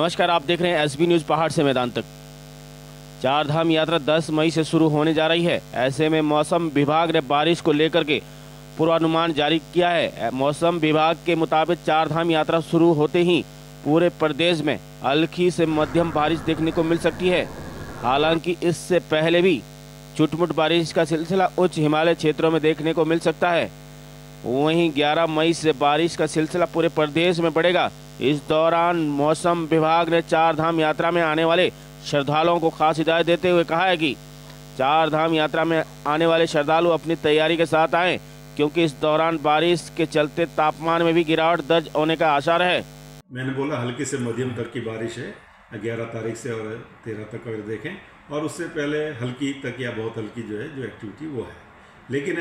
नमस्कार, आप देख रहे हैं एसबी न्यूज पहाड़ से मैदान तक। चार धाम यात्रा 10 मई से शुरू होने जा रही है। ऐसे में मौसम विभाग ने बारिश को लेकर के पूर्वानुमान जारी किया है। मौसम विभाग के मुताबिक चार धाम यात्रा शुरू होते ही पूरे प्रदेश में हल्की से मध्यम बारिश देखने को मिल सकती है। हालांकि इससे पहले भी छुटमुट बारिश का सिलसिला उच्च हिमालय क्षेत्रों में देखने को मिल सकता है। वहीं 11 मई से बारिश का सिलसिला पूरे प्रदेश में बढ़ेगा। इस दौरान मौसम विभाग ने चार धाम यात्रा में आने वाले श्रद्धालुओं को खास हिदायत देते हुए कहा है कि चार धाम यात्रा में आने वाले श्रद्धालु अपनी तैयारी के साथ आएं, क्योंकि इस दौरान बारिश के चलते तापमान में भी गिरावट दर्ज होने का आसार है। मैंने बोला हल्की से मध्यम तक की बारिश है 11 तारीख से और 13 तक अगर देखें, और उससे पहले हल्की तक या बहुत हल्की जो एक्टिविटी वो है। लेकिन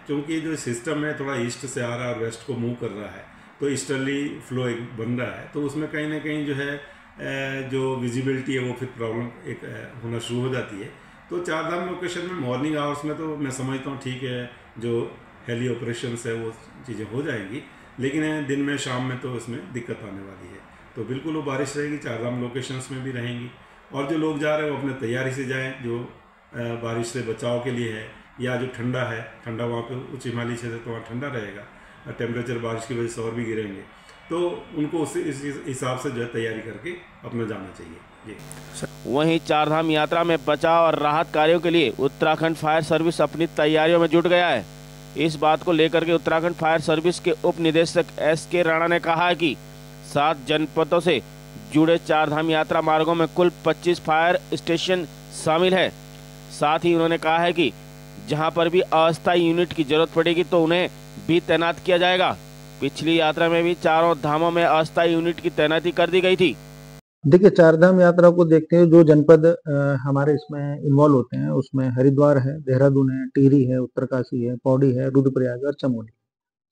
क्योंकि जो सिस्टम है थोड़ा ईस्ट से आ रहा है और वेस्ट को मूव कर रहा है, तो ईस्टर्ली फ्लो एक बन रहा है, तो उसमें कहीं ना कहीं जो विजिबिलिटी है वो फिर प्रॉब्लम एक होना शुरू हो जाती है। तो चार धाम लोकेशन में मॉर्निंग आवर्स में तो मैं समझता हूँ ठीक है, जो हेली ऑपरेशंस है वो चीज़ें हो जाएंगी, लेकिन दिन में शाम में तो इसमें दिक्कत आने वाली है। तो बिल्कुल वो बारिश रहेगी, चार धाम लोकेशंस में भी रहेंगी। और जो लोग जा रहे हैं वो अपने तैयारी से जाएँ, जो बारिश से बचाव के लिए है, या जो ठंडा है, ठंडा वहाँ पे उच्च हिमालय क्षेत्र तो वहाँ ठंडा रहेगा, टेम्परेचर बारिश की वजह से और भी गिरेंगे, तो उनको इस हिसाब से जो है तैयारी करके अपना जाना चाहिए जी। वहीं चार धाम यात्रा में बचाव और राहत कार्यों के लिए उत्तराखंड फायर सर्विस अपनी तैयारियों में जुट गया है। इस बात को लेकर के उत्तराखंड फायर सर्विस के उप निदेशक SK राणा ने कहा है कि 7 जनपदों से जुड़े चार धाम यात्रा मार्गों में कुल 25 फायर स्टेशन शामिल है। साथ ही उन्होंने कहा है कि जहां पर भी अस्थायी यूनिट की जरूरत पड़ेगी तो उन्हें भी तैनात किया जाएगा। पिछली यात्रा में भी चारों धामों में अस्थायी यूनिट की तैनाती कर दी गई थी। देखिए, चार धाम यात्रा को देखते हैं, जो जनपद हमारे इसमें इन्वॉल्व होते हैं उसमें हरिद्वार है, देहरादून है, टिहरी है, उत्तरकाशी है, पौड़ी है, रुद्रप्रयाग और चमोली।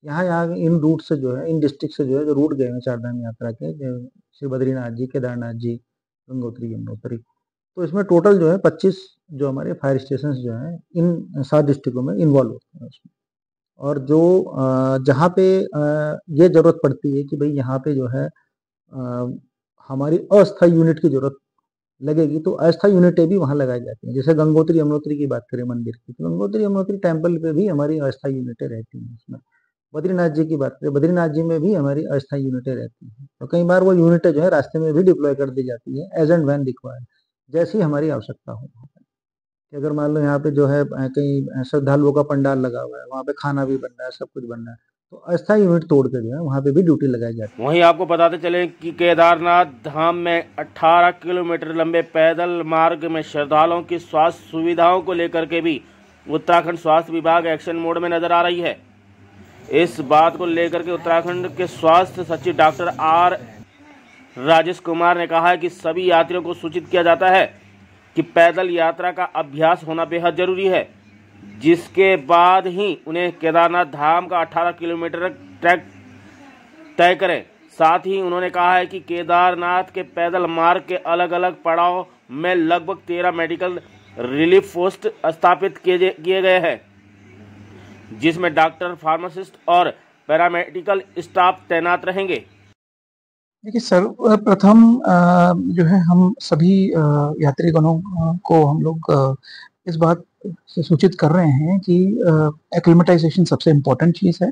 यहाँ इन रूट से जो है, इन डिस्ट्रिक्ट से जो रूट गए हैं चार धाम यात्रा के, श्री बद्रीनाथ जी, केदारनाथ जी, गंगोत्री, यमुनोत्री। तो इसमें टोटल जो है 25 जो हमारे फायर स्टेशन जो हैं इन 7 डिस्ट्रिक्टों में इन्वॉल्व होते हैं उसमें। और जो जहाँ पे ये जरूरत पड़ती है कि भाई यहाँ पे जो है हमारी अस्थायी यूनिट की जरूरत लगेगी, तो अस्थायी यूनिटें भी वहाँ लगाई जाती हैं। जैसे गंगोत्री यमुनोत्री की बात करें मंदिर की, तो गंगोत्री यमुनोत्री टेम्पल पे भी हमारी अस्थायी यूनिटें रहती हैं उसमें। बद्रीनाथ जी की बात करें, बद्रीनाथ जी में भी हमारी अस्थायी यूनिटें रहती हैं। तो कई बार वो यूनिटें जो है रास्ते में भी डिप्लॉय कर दी जाती है एज एंड व्हेन रिक्वायर्ड, जैसी हमारी आवश्यकता हो। कि अगर मान लो यहाँ पे जो है कहीं श्रद्धालुओं का पंडाल लगा हुआ है, वहाँ पे खाना भी बन रहा है, सब कुछ बन रहा है, तो अस्थायी यूनिट तोड़ के जो है वहाँ पे भी ड्यूटी लगाई जाती है। वहीं आपको बताते चले कि केदारनाथ धाम में 18 किलोमीटर लंबे पैदल मार्ग में श्रद्धालुओं की स्वास्थ्य सुविधाओं को लेकर के भी उत्तराखंड स्वास्थ्य विभाग एक्शन मोड में नजर आ रही है। इस बात को लेकर के उत्तराखंड के स्वास्थ्य सचिव डॉक्टर R राजेश कुमार ने कहा है कि सभी यात्रियों को सूचित किया जाता है कि पैदल यात्रा का अभ्यास होना बेहद जरूरी है, जिसके बाद ही उन्हें केदारनाथ धाम का 18 किलोमीटर ट्रैक तय करें। साथ ही उन्होंने कहा है कि केदारनाथ के पैदल मार्ग के अलग अलग पड़ाव में लगभग 13 मेडिकल रिलीफ पोस्ट स्थापित किए गए हैं, जिसमें डॉक्टर, फार्मासिस्ट और पैरामेडिकल स्टाफ तैनात रहेंगे। देखिए, सर्वप्रथम जो है हम सभी यात्रीगणों को हम लोग इस बात से सूचित कर रहे हैं कि एक्लिमेटाइजेशन सबसे इम्पोर्टेंट चीज़ है,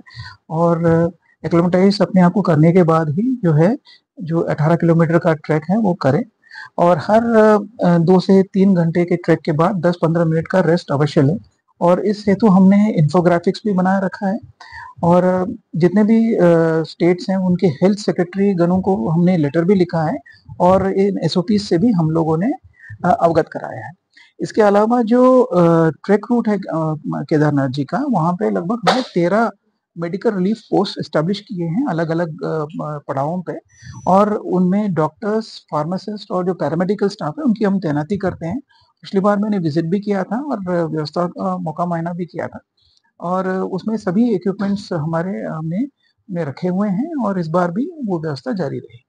और एक्लिमेटाइज अपने आप को करने के बाद ही जो 18 किलोमीटर का ट्रैक है वो करें। और हर 2 से 3 घंटे के ट्रैक के बाद 10-15 मिनट का रेस्ट अवश्य लें। और इस हेतु हमने इन्फोग्राफिक्स भी बनाए रखा है, और जितने भी स्टेट्स हैं उनके हेल्थ सेक्रेटरी गणों को हमने लेटर भी लिखा है, और इन SOPs से भी हम लोगों ने अवगत कराया है। इसके अलावा जो ट्रैक रूट है केदारनाथ जी का, वहाँ पे लगभग हमने 13 मेडिकल रिलीफ पोस्ट एस्टेब्लिश किए हैं अलग अलग पड़ावों पे, और उनमें डॉक्टर्स, फार्मासिस्ट और जो पैरामेडिकल स्टाफ है उनकी हम तैनाती करते हैं। पिछली बार मैंने विजिट भी किया था और व्यवस्था का मौका मायना भी किया था, और उसमें सभी इक्विपमेंट्स हमने रखे हुए हैं, और इस बार भी वो व्यवस्था जारी रहेगी।